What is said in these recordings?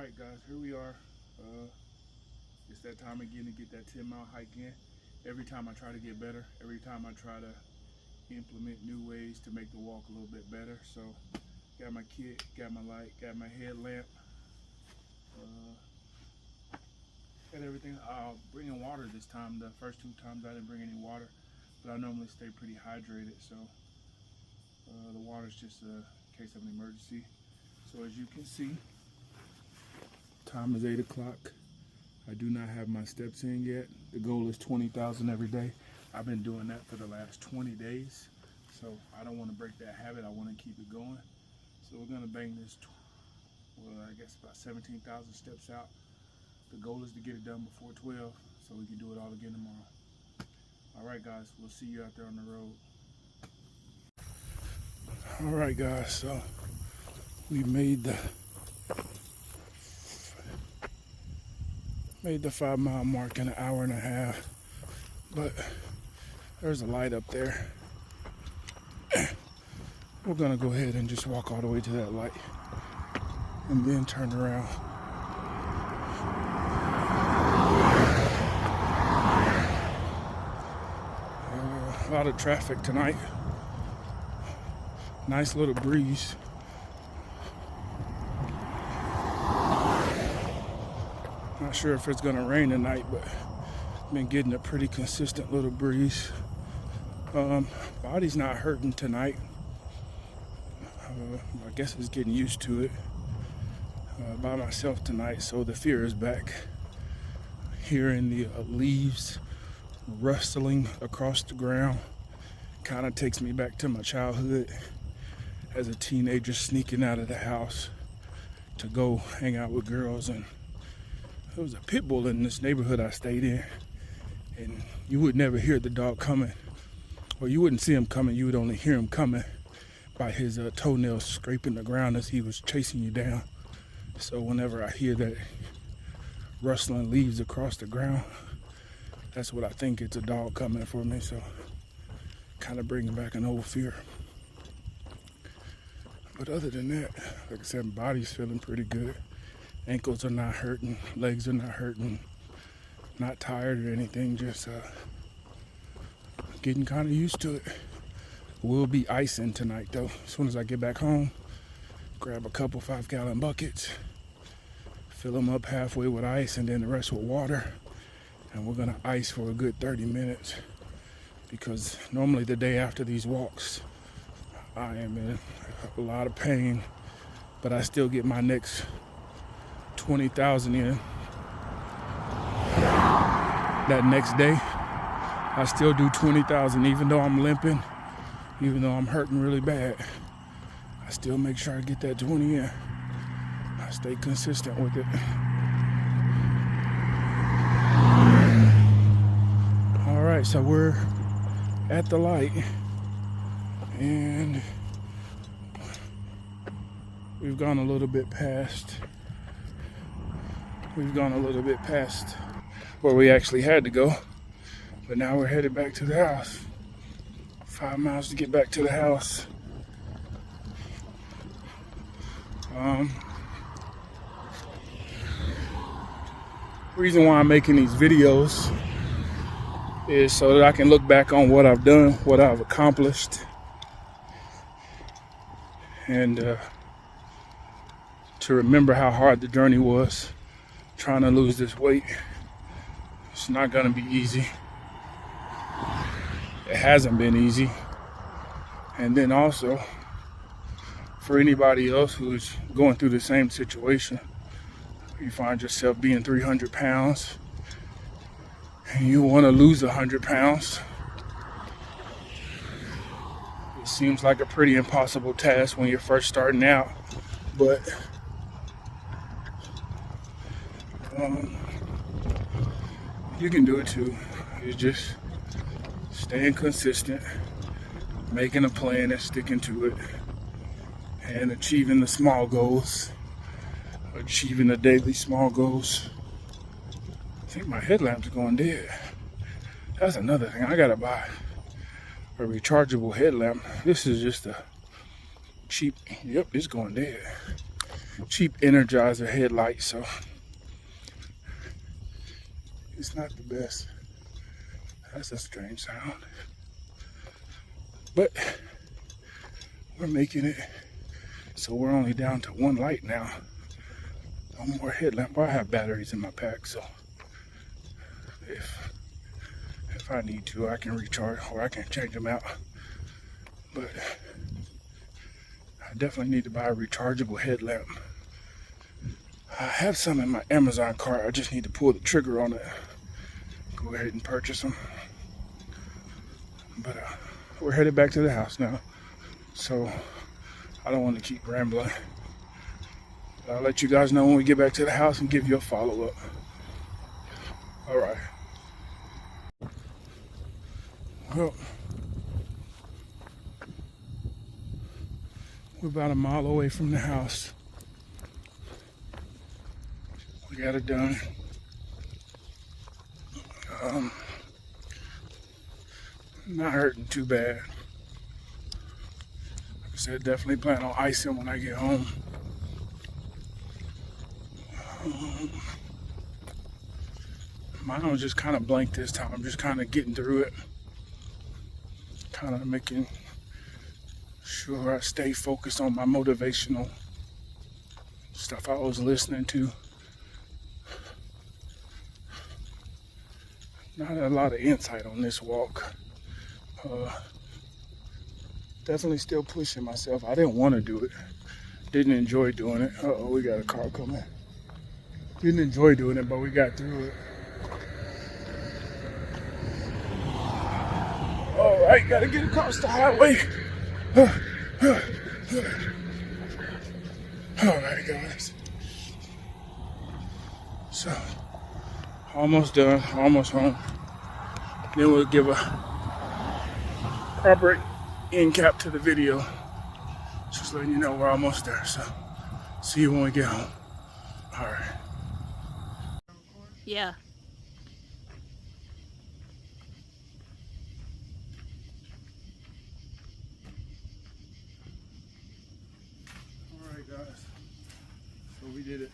Alright guys, here we are. It's that time again to get that 10-mile hike in. Every time I try to get better, every time I try to implement new ways to make the walk a little bit better. So got my kit, got my light, got my headlamp, got everything. Bringing water this time. The first two times I didn't bring any water, but I normally stay pretty hydrated, so the water's just in case of an emergency. So as you can see, time is 8 o'clock. I do not have my steps in yet. The goal is 20,000 every day. I've been doing that for the last 20 days. So I don't want to break that habit. I want to keep it going. So we're going to bang this, I guess about 17,000 steps out. The goal is to get it done before 12 so we can do it all again tomorrow. All right, guys, we'll see you out there on the road. All right, guys, so we made the 5-mile mark in an hour and a half, but there's a light up there. We're gonna go ahead and just walk all the way to that light and then turn around. A lot of traffic tonight. Nice little breeze. Not sure if it's gonna rain tonight, but been getting a pretty consistent little breeze. Body's not hurting tonight. I guess it's getting used to it. By myself tonight, so the fear is back. Hearing the leaves rustling across the ground kind of takes me back to my childhood as a teenager, sneaking out of the house to go hang out with girls. And there was a pit bull in this neighborhood I stayed in, and you would never hear the dog coming, or you wouldn't see him coming. You would only hear him coming by his toenails scraping the ground as he was chasing you down. So whenever I hear that rustling leaves across the ground, that's what I think. It's a dog coming for me. So kind of bringing back an old fear. But other than that, like I said, body's feeling pretty good. Ankles are not hurting, legs are not hurting, not tired or anything, just getting kind of used to it. We'll be icing tonight though. As soon as I get back home, grab a couple 5-gallon buckets, fill them up halfway with ice and then the rest with water. And we're gonna ice for a good 30 minutes because normally the day after these walks, I am in a lot of pain, but I still get my next 20,000 in. That next day, I still do 20,000 even though I'm limping, even though I'm hurting really bad. I still make sure I get that 20 in. I stay consistent with it. All right, so we're at the light and we've gone a little bit past where we actually had to go, but now we're headed back to the house. 5 miles to get back to the house. Reason why I'm making these videos is so that I can look back on what I've done, what I've accomplished, and to remember how hard the journey was trying to lose this weight. It's not gonna be easy. It hasn't been easy. And then also, for anybody else who's going through the same situation, you find yourself being 300 pounds and you want to lose 100 pounds. It seems like a pretty impossible task when you're first starting out, but you can do it too. It's just staying consistent, making a plan and sticking to it, and achieving the small goals, achieving the daily small goals. I think my headlamp's going dead. That's another thing. I gotta buy a rechargeable headlamp. This is just a cheap, yep, it's going dead. cheap Energizer headlight, so it's not the best. That's a strange sound. But we're making it. So we're only down to one light now. No more headlamp. Well, I have batteries in my pack, so if I need to, I can recharge or I can change them out. But I definitely need to buy a rechargeable headlamp. I have some in my Amazon cart. I just need to pull the trigger on it. Go ahead and purchase them. But we're headed back to the house now, so I don't want to keep rambling. But I'll let you guys know when we get back to the house and give you a follow-up. All right. Well, we're about a mile away from the house. We got it done. Not hurting too bad. Like I said, definitely plan on icing when I get home. Mine was just kind of blank this time. I'm just kind of getting through it. Kind of making sure I stay focused on my motivational stuff I was listening to. Not a lot of insight on this walk. Definitely still pushing myself. I didn't want to do it. Didn't enjoy doing it. Uh-oh, we got a car coming. Didn't enjoy doing it, but we got through it. All right, gotta get across the highway. All right, guys. So, almost done, almost home. Then we'll give a proper end cap to the video. Just letting you know we're almost there. So, see you when we get home. All right. Yeah. All right, guys. So we did it.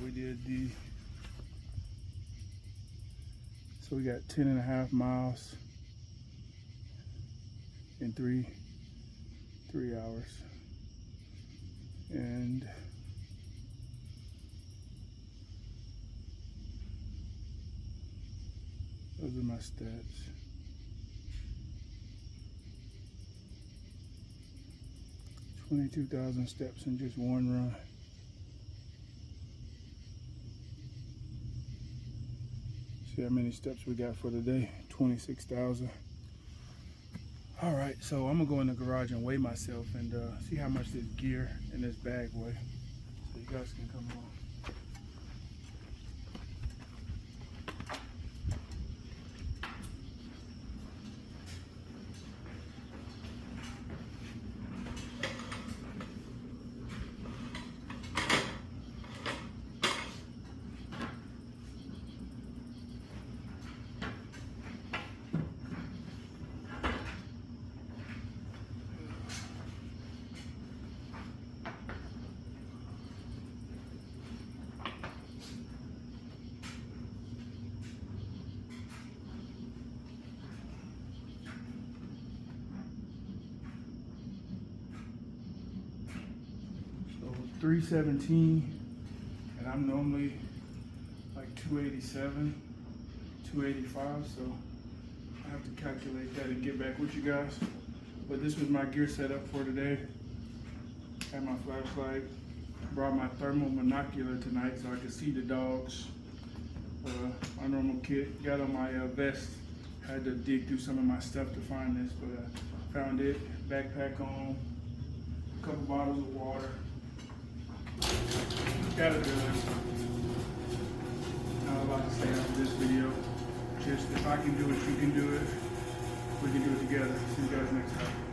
We did the. So we got 10.5 miles in three hours, and those are my stats. $22,000 steps in just one run. See how many steps we got for the day? 26,000. All right, so I'm gonna go in the garage and weigh myself and see how much this gear and this bag weigh, so you guys can come along. So 317, and I'm normally like 287, 285, so I have to calculate that and get back with you guys. But this was my gear setup for today. Had my flashlight, brought my thermal monocular tonight so I could see the dogs. My normal kit, got on my vest. Had to dig through some of my stuff to find this, but I found it. Backpack on, a couple bottles of water. Got it done. Not a lot to say after this video. Just if I can do it, you can do it. We can do it together. See you guys next time.